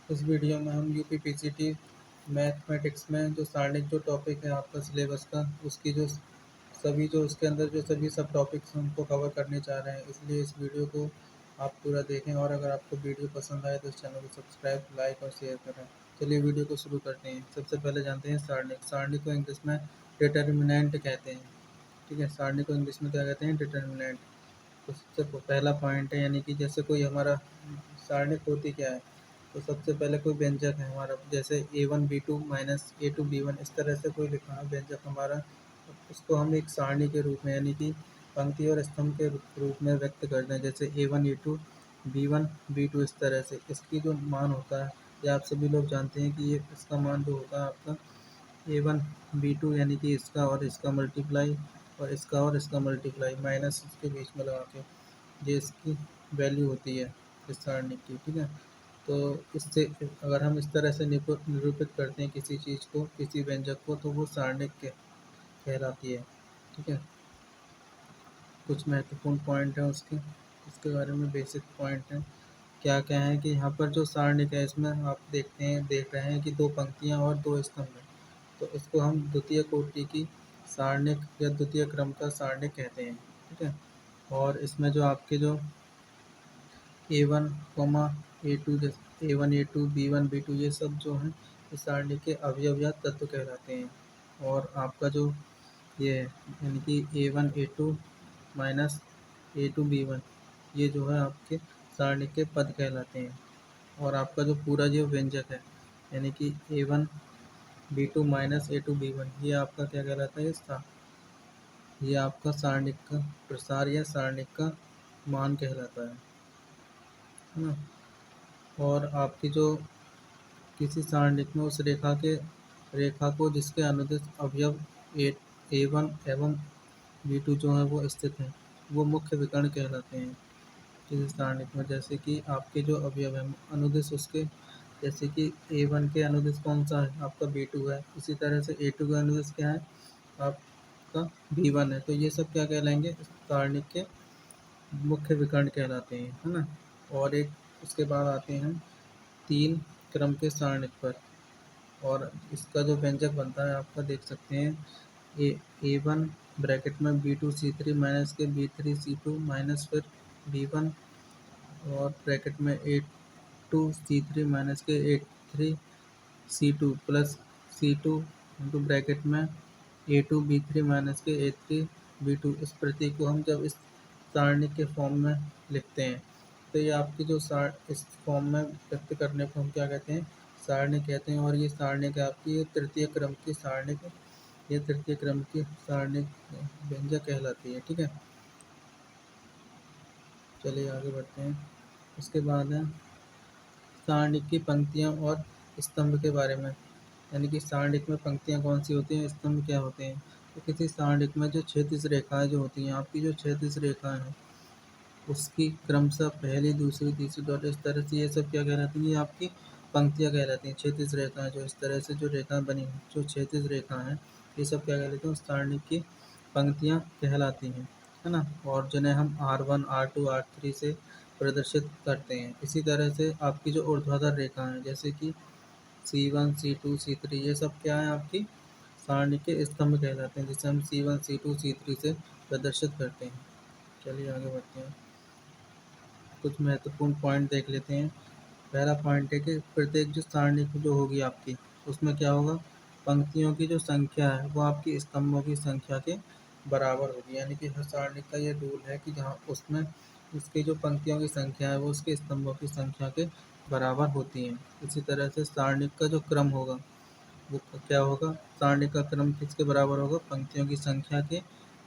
इस वीडियो में हम यूपी पीसीटी मैथमेटिक्स में जो सारणिक जो टॉपिक है आपका सिलेबस का, उसकी जो सभी जो उसके अंदर जो सभी सब टॉपिक्स हमको कवर करने चाह रहे हैं, इसलिए इस वीडियो को आप पूरा देखें। और अगर आपको वीडियो पसंद आए तो इस चैनल को सब्सक्राइब, लाइक और शेयर करें। चलिए वीडियो को शुरू करते हैं। सबसे पहले जानते हैं सारणिक। सारणिक को इंग्लिश में डिटर्मिनेंट कहते हैं। ठीक है, सारणी को इंग्लिश में क्या कहते हैं? डिटर्मिनेंट। तो सबसे पहला पॉइंट है, यानी कि जैसे कोई हमारा सारणिक होती क्या है, तो सबसे पहले कोई व्यंजक है हमारा, जैसे A1 B2 minus A2 B1, इस तरह से कोई लिखा है व्यंजक हमारा, उसको हम एक सारणी के रूप में, यानी कि पंक्ति और स्तंभ के रूप में व्यक्त करते हैं। जैसे A1 A2 B1 B2, इस तरह से इसकी जो मान होता है, या आप सभी लोग जानते हैं कि ये इसका मान जो होता है आपका A1 B2, यानी कि इसका और इसका मल्टीप्लाई, और इसका और इसका मल्टीप्लाई माइनस इसके बीच में लगा के, ये इसकी वैल्यू होती है इस सारणी की। ठीक है, तो इससे अगर हम इस तरह से निरूपित करते हैं किसी चीज़ को, किसी व्यंजक को, तो वो सारणिक कहलाती है। ठीक है, कुछ महत्वपूर्ण पॉइंट हैं उसके उसके बारे में, बेसिक पॉइंट हैं। क्या क्या है कि यहाँ पर जो सारणिक है, इसमें आप देख रहे हैं कि दो पंक्तियाँ और दो स्तंभ हैं, तो इसको हम द्वितीय कोटि की सारणिक या द्वितीय क्रम का सारणिक कहते हैं। ठीक है, और इसमें जो आपके जो A1 A2, जैसे A1 A2 B1 B2, ये सब जो हैं इस सारणी के अवयव या तत्व कहलाते हैं। और आपका जो ये है, यानी कि A1 A2 minus A2 B1, ये जो है आपके सारणी के पद कहलाते हैं। और आपका जो पूरा जो व्यंजक है, यानी कि A1 B2 minus A2 B1, ये आपका क्या कहलाता है? ये आपका सारणिक का प्रसार या सारणिक का मान कहलाता है ना। और आपकी जो किसी सारणिक में उस रेखा को जिसके अनुदिश अवयव A1 एवं B2 जो है वो स्थित हैं, वो मुख्य विकर्ण कहलाते हैं किसी सारणिक में। जैसे कि आपके जो अवयव हैं अनुदिश उसके, जैसे कि A1 के अनुदिश कौन सा है? आपका B2 है। इसी तरह से A2 का अनुदिश क्या है? आपका B1 है। तो ये सब क्या कहलाएंगे? इस सारणिक के मुख्य विकर्ण कहलाते हैं, है ना। और एक उसके बाद आते हैं 3 क्रम के सारणिक पर, और इसका जो व्यंजक बनता है आपका देख सकते हैं। A1 ब्रैकेट में B2C3 माइनस के B3C2 माइनस फिर B1, और ब्रैकेट में A2C3 माइनस के A3C2 plus C2 into bracket में A2B3 माइनस के A3B2। इस प्रतीक को हम जब इस सारणी के फॉर्म में लिखते हैं, तो ये आपकी जो इस फॉर्म में व्यक्त करने को हम क्या कहते हैं? सारणी कहते हैं। और ये सारणी का आपकी ये तृतीय क्रम की सारणी, ये तृतीय क्रम की सारणी व्यंजक कहलाती है। ठीक है, चलिए आगे बढ़ते हैं। उसके बाद है सारणिक की पंक्तियाँ और स्तंभ के बारे में, यानी कि सारणिक में पंक्तियाँ कौन सी होती हैं, स्तंभ क्या होते हैं। तो किसी सारणिक में जो क्षैतिज रेखाएं जो होती हैं, आपकी जो क्षैतिज रेखाएं हैं, उसकी क्रमशः पहली, दूसरी, तीसरी डॉट, इस तरह से ये सब क्या कहलाती है? आपकी पंक्तियाँ कहलाती हैं। क्षैतिज रेखाएं जो इस तरह से जो रेखाएं बनी हैं, जो क्षैतिज रेखाएं हैं, ये सब क्या कहलाती हैं? सारणी की पंक्तियाँ कहलाती हैं, है ना। और जिन्हें हम R1 R2 R3 से प्रदर्शित करते हैं। इसी तरह से आपकी जो ऊर्ध्वाधर रेखा है, जैसे कि C1 C2 C3, ये सब क्या है? आपकी सारणी के स्तंभ कहलाते हैं, जिसे हम C1 C2 C3 से प्रदर्शित करते हैं। चलिए आगे बढ़ते हैं, कुछ महत्वपूर्ण पॉइंट देख लेते हैं। पहला पॉइंट है कि प्रत्येक जो सारणी जो होगी आपकी, उसमें क्या होगा? पंक्तियों की जो संख्या है वो आपकी स्तंभों की संख्या के बराबर होगी। यानी कि हर सारणी का ये रूल है कि जहाँ उसमें उसकी जो पंक्तियों की संख्या है वो उसके स्तंभों की संख्या के बराबर होती हैं। इसी तरह से सारणी का जो क्रम होगा वो क्या होगा? सारणी का क्रम किसके बराबर होगा? पंक्तियों की संख्या के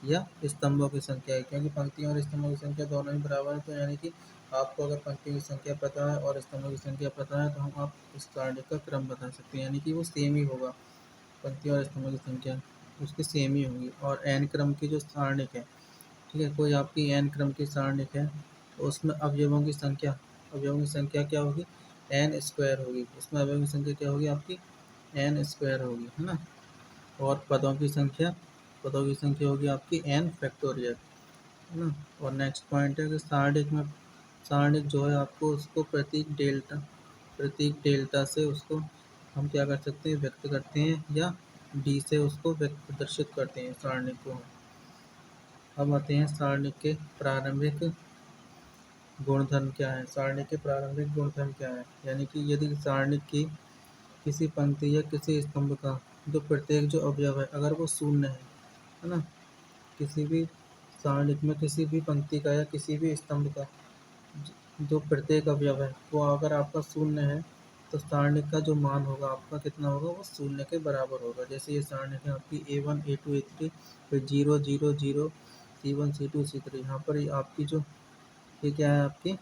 या स्तंभों की संख्या के। क्योंकि पंक्तियों और स्तंभों की संख्या दोनों ही बराबर है, तो यानी कि आपको अगर पंक्तियों की संख्या पता है और स्तंभों की संख्या पता है, तो हम आप इस सारणी का क्रम बता सकते हैं, यानी कि वो सेम ही होगा। पंक्तियों और स्तंभों की संख्या उसकी सेम ही होगी। और एन क्रम की जो सारणिक है, ठीक है, कोई आपकी एन क्रम की सारणिक है, तो उसमें अवयवों की संख्या क्या होगी? एन स्क्वायर होगी। उसमें अवयवों की संख्या क्या होगी? आपकी एन स्क्वायर होगी, है ना। और पदों की संख्या होगी आपकी एन फैक्टोरियल, है ना। और नेक्स्ट पॉइंट है कि सारणिक जो है आपको उसको प्रतीक डेल्टा प्रतीक डेल्टा से उसको हम क्या कर सकते हैं, व्यक्त करते हैं, या डी से उसको प्रदर्शित करते हैं सारणी को। अब आते हैं सारणी के प्रारंभिक गुणधर्म क्या है। सारणी के प्रारंभिक गुणधर्म क्या है, यानी कि यदि सारणी की किसी पंक्ति या किसी स्तंभ का जो प्रत्येक जो अवयव है अगर वो शून्य है ना, किसी भी सारणी में किसी भी पंक्ति का या किसी भी स्तंभ का जो प्रत्येक अवयव है वो अगर आपका शून्य है तो सारणी का जो मान होगा आपका कितना होगा, वो शून्य के बराबर होगा। जैसे ये सारणी है आपकी A1 A2 A3, फिर 0 0 0 C1 C2 C3। यहाँ पर ये आपकी जो ये क्या है, आपकी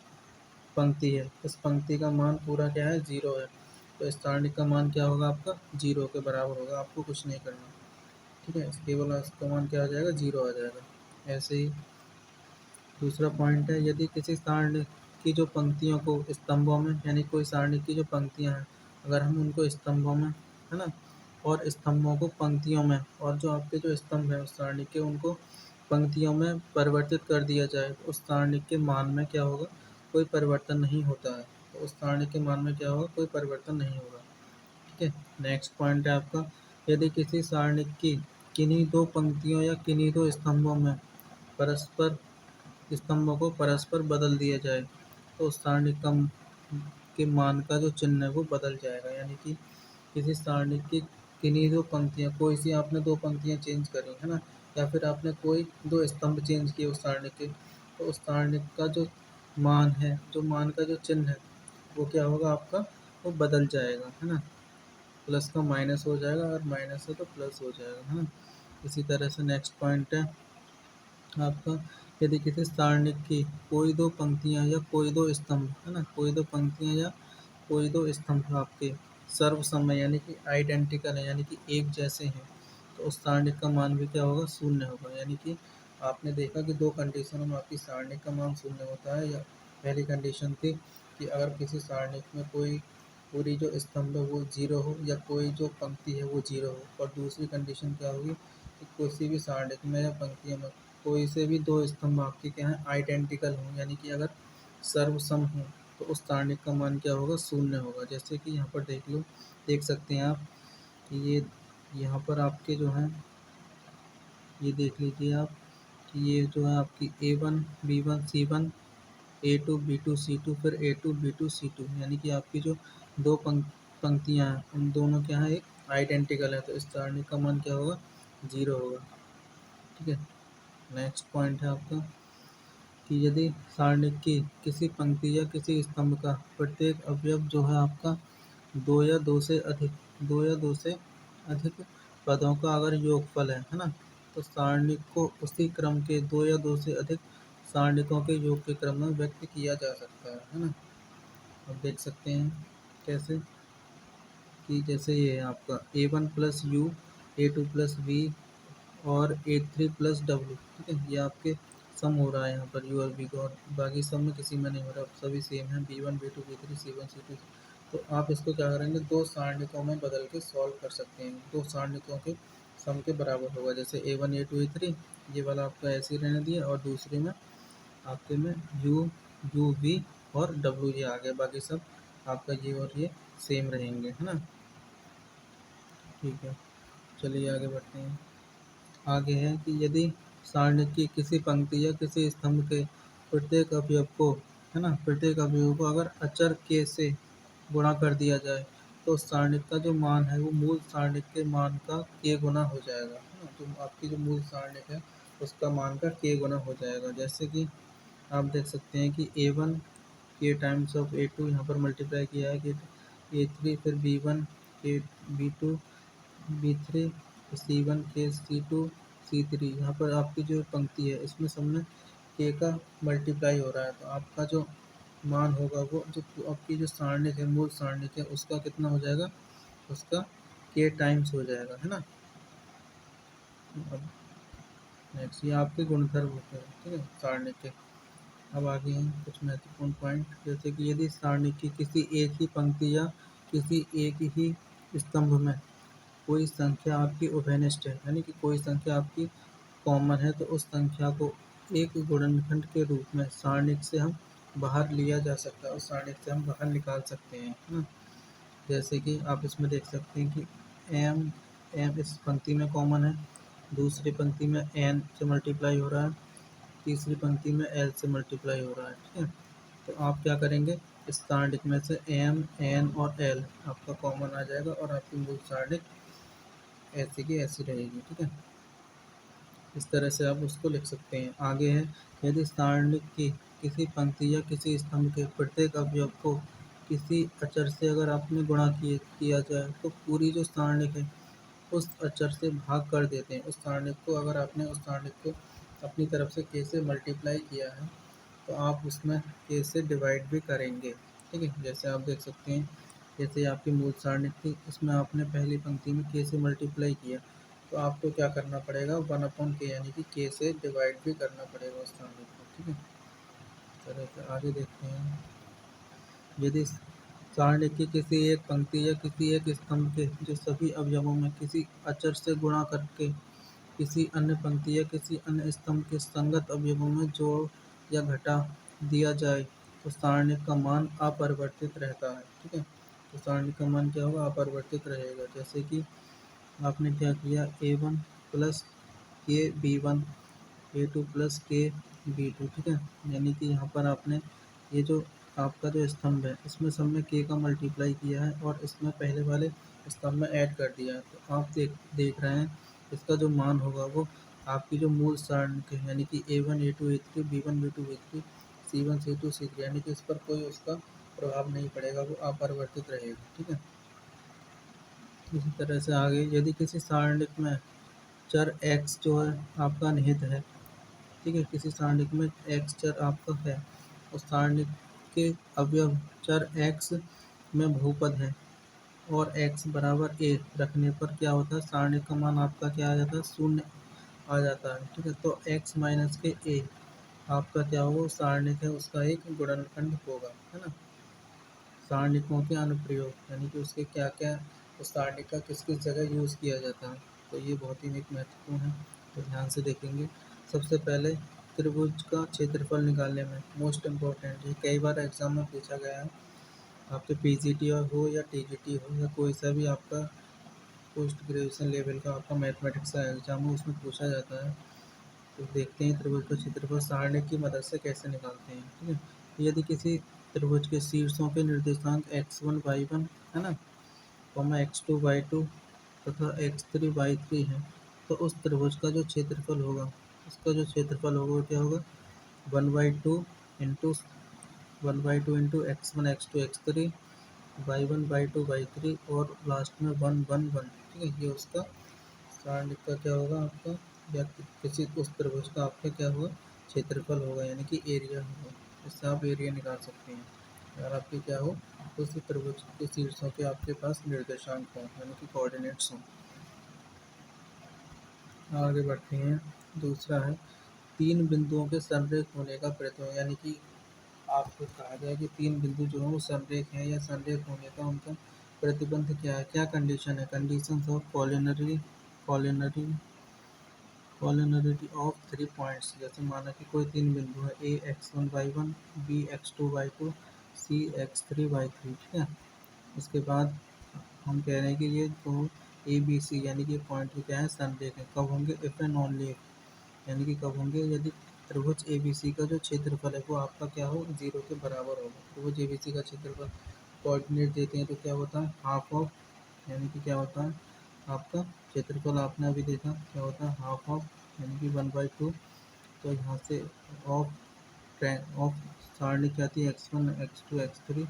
पंक्ति है, इस पंक्ति का मान पूरा क्या है, 0 है। तो इस सारणी का मान क्या होगा, आपका 0 के बराबर होगा। आपको कुछ नहीं करना, ठीक है। केवल इसका मान क्या आ जाएगा, 0 आ जाएगा। ऐसे ही दूसरा पॉइंट है, यदि किसी सारणी की जो पंक्तियों को स्तंभों में, यानी कोई सारणी की जो पंक्तियां हैं अगर हम उनको स्तंभों में, है ना, और स्तंभों को पंक्तियों में, और जो आपके जो स्तंभ है उस सारणी के उनको पंक्तियों में परिवर्तित कर दिया जाए तो उस सारणी के मान में क्या होगा, कोई परिवर्तन नहीं होता है। तो उस सारणी के मान में क्या होगा, कोई परिवर्तन नहीं होगा, ठीक है। नेक्स्ट पॉइंट है आपका, यदि किसी सारणी की किन्हीं दो पंक्तियों या किन्हीं दो स्तंभों में परस्पर स्तंभों को परस्पर बदल दिया जाए तो उस सारणी के मान का जो चिन्ह है वो बदल जाएगा। यानी कि किसी सारणी की किन्हीं दो पंक्तियाँ, कोई सी आपने दो पंक्तियाँ चेंज करी है ना, या फिर आपने कोई दो स्तंभ चेंज किए उस सारणी के, तो उस सारणी का जो मान है, जो मान का जो चिन्ह है वो क्या होगा आपका, वो बदल जाएगा, है ना। प्लस का माइनस हो जाएगा और माइनस है तो प्लस हो जाएगा, है ना। इसी तरह से नेक्स्ट पॉइंट है आपका, यदि किसी सारणी की कोई दो पंक्तियाँ या कोई दो स्तंभ, है ना, कोई दो पंक्तियाँ या कोई दो स्तंभ आपके सर्वसम यानी कि आइडेंटिकल है, यानी कि एक जैसे हैं, तो उस सारणी का मान भी क्या होगा, शून्य होगा। यानी कि आपने देखा कि दो कंडीशनों में आपकी सारणी का मान शून्य होता है। या पहली कंडीशन थी कि अगर किसी सारणी में कोई पूरी जो स्तंभ है वो जीरो हो, या कोई जो पंक्ति है वो जीरो हो। और दूसरी कंडीशन क्या होगी कि किसी भी सारणी में या पंक्तियों में कोई से भी दो स्तंभ आपके क्या है, आइडेंटिकल हों, यानी कि अगर सर्वसम हो तो उस सारणी का मान क्या होगा, शून्य होगा। जैसे कि यहाँ पर देख सकते हैं आप कि ये यहाँ पर आपके जो हैं, ये देख लीजिए आप कि ये जो है आपकी A1 B1 C1 A2 B2 C2 फिर A2 B2 C2, यानी कि आपकी जो दो पंक्तियाँ हैं उन दोनों क्या है, एक आइडेंटिकल है, तो इस सारणी का मान क्या होगा, 0 होगा, ठीक है। नेक्स्ट पॉइंट है आपका कि यदि सारणी की किसी पंक्ति या किसी स्तंभ का प्रत्येक अवयव जो है आपका दो या दो से अधिक पदों का अगर योगफल है ना, तो सारणी को उसी क्रम के दो या दो से अधिक सारणिकों के योग के क्रम में व्यक्त किया जा सकता है ना। अब देख सकते हैं कैसे, कि जैसे ये है आपका A1 plus you A2 plus we और A3 प्लस डब्ल्यू, ठीक है। ये आपके सम हो रहा है यहाँ पर यू और वी का, और बाकी सब में किसी में नहीं हो रहा, सभी सेम है B1 B2 B3 C1 C2। तो आप इसको क्या करेंगे, दो सारणिकों में बदल के सॉल्व कर सकते हैं। दो सारणिकों के सम के बराबर होगा। जैसे A1 A2 A3 ये वाला आपका ऐसे ही रहने दिया, और दूसरे में आपके में यू वी और डब्ल्यू ये आ गया, बाकी सब आपका ये और ये सेम रहेंगे, है ना। ठीक है, चलिए आगे बढ़ते हैं। आगे है कि यदि सारणी की किसी पंक्ति या किसी स्तंभ के प्रत्येक अवयव को, है ना, प्रत्येक अवयव को अगर अचर के से गुणा कर दिया जाए तो सारणी का जो मान है वो मूल सारणी के मान का k गुना हो जाएगा, है ना। तो आपकी जो मूल सारणी है उसका मान का k गुना हो जाएगा। जैसे कि आप देख सकते हैं कि A1 के टाइम्स ऑफ A2 यहाँ पर मल्टीप्लाई किया है कि A3 फिर B1 के B2 B3 C1 के C2 C3, यहाँ पर आपकी जो पंक्ति है इसमें सब में k का मल्टीप्लाई हो रहा है। तो आपका जो मान होगा वो जो आपकी जो सारणी है, मूल सारणी है, उसका कितना हो जाएगा, उसका k टाइम्स हो जाएगा, है ना। अब नेक्स्ट ये आपके गुणधर्म होते हैं, ठीक है, सारणी के। अब आगे हैं कुछ महत्वपूर्ण पॉइंट, जैसे कि यदि सारणी की किसी एक ही पंक्ति या किसी एक ही स्तंभ में कोई संख्या आपकी उभयनिष्ठ है, यानी कि कोई संख्या आपकी कॉमन है, तो उस संख्या को एक गुणनखंड के रूप में सारणी से हम बाहर लिया जा सकता है, उस सारणी से हम बाहर निकाल सकते हैं, है ना। जैसे कि आप इसमें देख सकते हैं कि एम एम इस पंक्ति में कॉमन है, दूसरी पंक्ति में एन से मल्टीप्लाई हो रहा है, तीसरी पंक्ति में एल से मल्टीप्लाई हो रहा है, ठीक है। तो आप क्या करेंगे, इस सारणिक में से एम एन और एल आपका कॉमन आ जाएगा और आपकी मूल सारणिक ऐसी की ऐसी रहेगी, ठीक है। इस तरह से आप उसको लिख सकते हैं। आगे है, यदि सारणिक की किसी पंक्ति या किसी स्तंभ के प्रत्येक अवयव को किसी अचर से अगर आपने गुणा किया जाए तो पूरी जो सारणिक है उस अचर से भाग कर देते हैं। उस सारणिक को अगर आपने उस सारणिक को अपनी तरफ से के से मल्टीप्लाई किया है तो आप उसमें के से डिवाइड भी करेंगे, ठीक है। जैसे आप देख सकते हैं, जैसे आपकी मूल सारणी थी, उसमें आपने पहली पंक्ति में के से मल्टीप्लाई किया, तो आपको क्या करना पड़ेगा, 1/k यानी कि के से डिवाइड भी करना पड़ेगा उस सारणी को, ठीक है। चलिए तो आगे देखते हैं। यदि सारणी की किसी एक पंक्ति या किसी एक स्तंभ के जो सभी अवयवों में किसी अचर से गुणा करके किसी अन्य पंक्ति या किसी अन्य स्तंभ के संगत अवयवों में जोड़ या घटा दिया जाए तो सारणी का मान अपरिवर्तित रहता है, ठीक है। तो सारणी का मान क्या होगा, अपरिवर्तित रहेगा। जैसे कि आपने क्या किया, a1 प्लस के b1 a2 प्लस के b2, ठीक है। यानी कि यहाँ पर आपने ये जो आपका जो स्तंभ है इसमें सब में के का मल्टीप्लाई किया है और इसमें पहले वाले स्तंभ में ऐड कर दिया है। तो आप देख रहे हैं इसका जो मान होगा वो आपकी जो मूल सारणी है यानी कि a1 a2 a3 b1 b2 b3 c1 c2 c3 यानी कि इस पर कोई उसका प्रभाव नहीं पड़ेगा, वो अपरिवर्तित रहेगा, ठीक है। इसी तरह से आगे, यदि किसी सारणिक में चर x जो है आपका निहित है, ठीक है, किसी सारणिक में x चर आपका है, उस सारणिक के अवयव चर x में बहुपद है और x बराबर a रखने पर क्या होता है, सारणिक का मान आपका क्या आ जाता है, शून्य आ जाता है, ठीक है। तो x माइनस के a आपका क्या होगा, सारणिक है उसका एक गुणनखंड होगा, है ना। सारणिकों के अनुप्रयोग यानी कि उसके क्या क्या उस सारणिक का किस किस जगह यूज़ किया जाता है, तो ये बहुत ही एक महत्वपूर्ण है, तो ध्यान से देखेंगे। सबसे पहले त्रिभुज का क्षेत्रफल निकालने में मोस्ट इम्पोर्टेंट है, कई बार एग्जाम में पूछा गया है, आपके पीजीटी हो या टीजीटी हो या कोई सा भी आपका पोस्ट ग्रेजुएशन लेवल का आपका मैथमेटिक्स का एग्जाम हो, उसमें पूछा जाता है। तो देखते हैं त्रिभुज का क्षेत्रफल सारणी की मदद से कैसे निकालते हैं, ठीक है। तो यदि किसी त्रिभुज के शीर्षों के निर्देशांक x1 y1 है ना, x2 y2 तथा x3 y3 है, तो उस त्रिभुज का जो क्षेत्रफल होगा, उसका जो क्षेत्रफल होगा वो क्या होगा, 1/2 into x1 x2 x3 y1 y2 y3 और लास्ट में 1 1 1, ठीक है। ये उसका सारणिक का क्या होगा आपका, या किसी उस त्रिभुज का आपका क्या होगा, क्षेत्रफल होगा यानी कि एरिया होगा। इससे आप एरिया निकाल सकते हैं अगर आपके क्या हो, उस त्रिभुज के शीर्षों के आपके पास निर्देशांक हों यानी कि कोऑर्डिनेट्स हों। आगे बढ़ते हैं। दूसरा है, तीन बिंदुओं के संरेख होने का प्रतिबंध, यानी कि आपको कहा गया कि तीन बिंदु जो हैं वो संरेख हैं या संरेख होने का उनका प्रतिबंध क्या है, क्या कंडीशन है, कंडीशंस ऑफ कॉलिनरी कॉलिनरिटी ऑफ 3 पॉइंट्स। जैसे माना कि कोई तीन बिंदु है, ए x1 y1 B x2 y2 सी x3 y3, ठीक है। उसके बाद हम कह रहे हैं कि ये दो ए बी सी यानी कि पॉइंट क्या है, संरेख है। कब होंगे, इफ एंड ओनली इफ, यानी कि कब होंगे, यदि त्रिभुज ए बी सी का जो क्षेत्रफल है वो आपका क्या हो, 0 के बराबर होगा। त्रिभुज ए बी सी का क्षेत्रफल कोऑर्डिनेट देते हैं तो क्या होता है, हाफ ऑफ, यानी कि क्या होता है आपका क्षेत्रफल आपने अभी देखा क्या होता है, हाफ ऑफ यानी कि 1/2। तो यहाँ से ऑफ ऑफ सारणी क्या थी, x1 x2 x3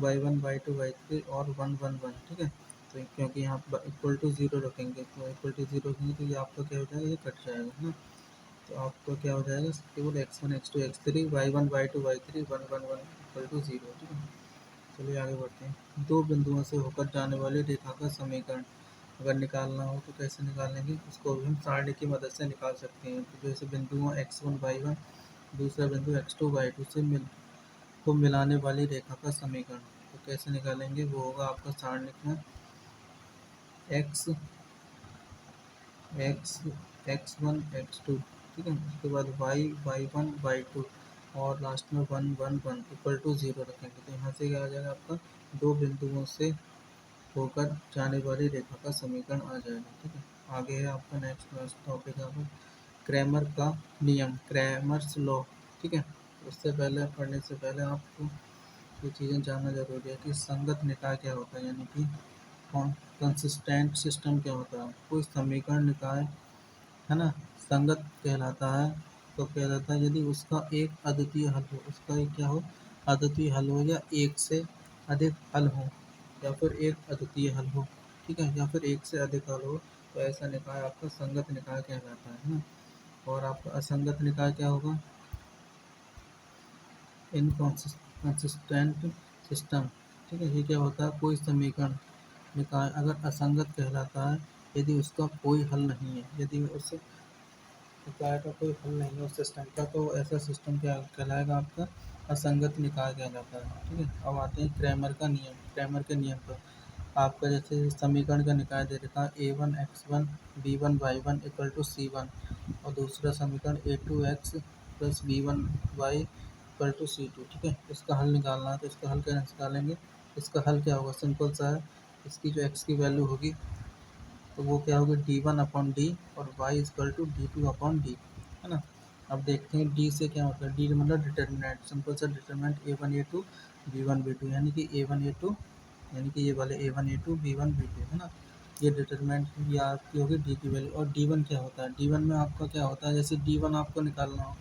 y1 y2 y3 और 1 1 1, ठीक है। तो क्योंकि यहाँ पर इक्वल टू 0 रखेंगे, तो इक्वल टू 0 रखेंगे तो ये आपका क्या हो जाएगा, ये कट जाएगा, है ना। तो आपका क्या हो जाएगा, केवल x1 x2 x3 y1 y2 y3 1 1 1 equal to 0, ठीक है। चलिए आगे बढ़ते हैं। दो बिंदुओं से होकर जाने वाली रेखा का समीकरण अगर निकालना हो तो कैसे निकालेंगे, उसको भी हम सारणी की मदद से निकाल सकते हैं। तो जैसे बिंदुओं x1 y1 दूसरा बिंदु x2 y2 से मिलाने वाली रेखा का समीकरण तो कैसे निकालेंगे, वो होगा आपका सारणी में x x x1 x2, ठीक है। उसके बाद y y1 y2 और लास्ट में 1 1 1 इक्वल टू 0 रखेंगे। तो यहाँ से क्या आ जाएगा आपका, दो बिंदुओं से होकर जाने वाली रेखा का समीकरण आ जाएगा। ठीक है, आगे है आपका नेक्स्ट टॉपिक है आपका क्रैमर का नियम, क्रैमर्स लॉ। ठीक है, उससे पहले पढ़ने से पहले आपको ये चीज़ें जानना जरूरी है कि संगत निकाय क्या होता है, यानी कि कंसिस्टेंट सिस्टम क्या होता है। कोई समीकरण निकाय है ना संगत कहलाता है, तो कहलाता है यदि उसका एक अद्वितीय हल हो, उसका एक क्या हो, अद्वितीय हल हो, या एक से अधिक हल हो, या फिर एक अद्वितीय हल हो। ठीक है, या फिर एक से अधिक हल हो, तो ऐसा निकाय आपका संगत निकाय कहलाता है ना। और आपका असंगत निकाय क्या होगा, इनकंसिस्टेंट सिस्टम। ठीक है, ये क्या होता है, कोई समीकरण निकाय अगर असंगत कहलाता है यदि उसका कोई हल नहीं है, यदि उस निकाय का कोई हल नहीं है उस सिस्टम का, तो ऐसा सिस्टम क्या कहलाएगा, आपका असंगत निकाय कहलाता है। ठीक है, अब आते हैं क्रैमर का नियम, क्रैमर के नियम पर। आपका जैसे समीकरण का निकाय दे रखा है a1 x1 b1 y1 equal to c1, और दूसरा समीकरण a2x plus b1 y equal to c2। ठीक है, इसका हल निकालना है, तो इसका हल कैसे निकालेंगे, इसका हल क्या होगा, सिंपल सा है। इसकी जो x की वैल्यू होगी तो वो क्या होगी d1/d, और y इक्वल टू d2/d, है ना। अब देखते हैं डी से क्या मतलब, डी मतलब डिटर्मिनेंट, सिंपल सा determinant a1 a2 b1 b2, यानी कि a1 a2, यानी कि ये वाले a1 a2 b1 b2, है ना। ये डिटर्मिनेंट ये आपकी होगी डी की वैल्यू। और d1 क्या होता है, d1 में आपका क्या होता है, जैसे d1 आपको निकालना हो,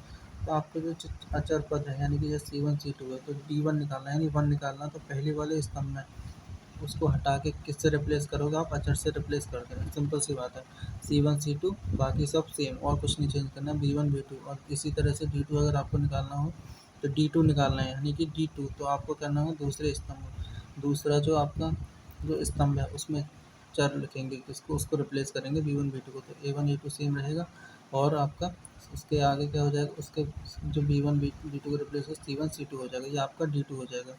तो आपके जो अचर पद है, यानी कि जैसे c1 c2 है, तो d1 निकालना है, यानी 1 निकालना, तो पहले वाले स्तंभ में उसको हटा के किससे रिप्लेस करोगे, आप अचर से रिप्लेस कर देना, सिंपल सी बात है। C1 C2 बाकी सब सेम, और कुछ नहीं चेंज करना, B1 B2। और इसी तरह से D2 अगर आपको निकालना हो तो D2 निकालना है, यानी कि D2 तो आपको करना है दूसरे स्तंभ में, दूसरा जो आपका जो स्तंभ है उसमें चर लिखेंगे, किसको, उसको रिप्लेस करेंगे B1 B2 को, तो A1 A2 सेम रहेगा। और आपका उसके आगे क्या हो जाएगा, उसके जो B1 B2 को रिप्लेस हो C1 C2 हो जाएगा, ये आपका D2 हो जाएगा।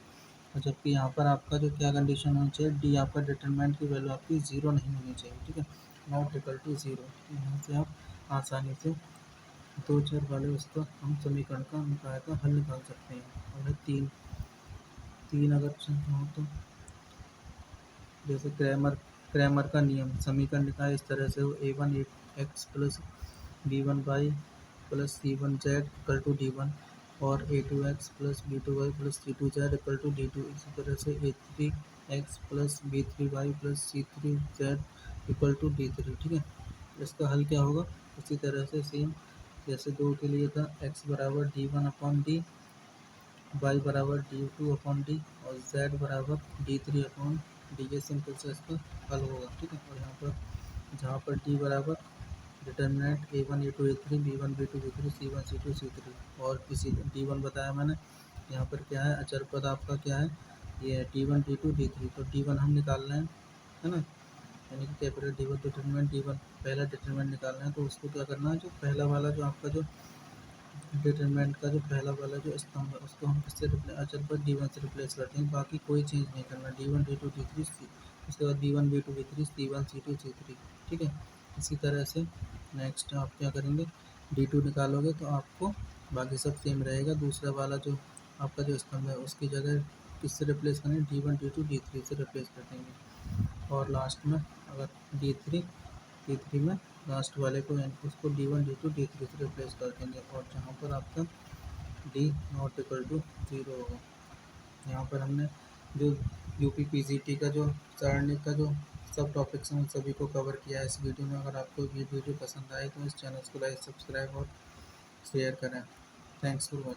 और जबकि यहाँ पर आपका जो क्या कंडीशन होनी चाहिए, डी आपका डिटरमिनेंट की वैल्यू आपकी ज़ीरो नहीं होनी चाहिए। ठीक है, नॉट इक्वल टू ज़ीरो। यहाँ से आप आसानी से दो चर वाले उसका हम समीकरण का निकाय का हल निकाल सकते हैं। और तीन तीन अगर संख्या हो तो जैसे क्रैमर का नियम, समीकरण निकाय इस तरह से हो, a1 x plus b1 y plus c1 z equal to d1, और a2 x plus b2 y plus c2 z equal to d2। इसी तरह से a3 x plus b3 y plus c3 z equal to d3। ठीक है, इसका हल क्या होगा, इसी तरह से सेम जैसे दो के लिए था, x बराबर d1/d, y बराबर d2/d, और z बराबर d3/d। ये सिंपल से इसका हल होगा। ठीक है, और यहाँ पर जहाँ पर d बराबर determinant a1 a2 a3 b1 b2 b3 c1 c2 c3, और किसी d1 बताया मैंने, यहाँ पर क्या है, अचर पद आपका क्या है, ये है d1 d2 d3, तो d1 हम निकाल रहे हैं, है ना, यानी कि कैपिटल D1 डिटर्मिनेंट D1 पहला डिटर्मिनेंट निकालना है, तो उसको क्या करना है, जो पहला वाला जो आपका जो डिटरमिनेंट का जो पहला वाला जो स्तंभ है उसको हम किससे रिप्लेस, अचर पर D1 से रिप्लेस करते हैं, बाकी कोई चेंज नहीं करना, D1 D2 D3 C, उसके बाद B1 B2 B3 C1 C2 C3। ठीक है, इसी तरह से नेक्स्ट आप क्या करेंगे, D2 निकालोगे तो आपको बाकी सब सेम रहेगा, दूसरा वाला जो आपका जो स्तंभ है उसकी जगह किससे रिप्लेस करेंगे, D1 D2 D3 से रिप्लेस कर देंगे। और लास्ट में अगर D3 में लास्ट वाले को यानी उसको D1 D2 D3 से रिप्लेस कर देंगे, और जहाँ पर आपका D not equal to zero होगा। यहाँ पर हमने जो यूपी पीजीटी का जो सरणी का जो सब टॉपिक्स हैं उन सभी को कवर किया है इस वीडियो में। अगर आपको ये वीडियो पसंद आए तो इस चैनल को लाइक सब्सक्राइब और शेयर करें। Thanks for watching.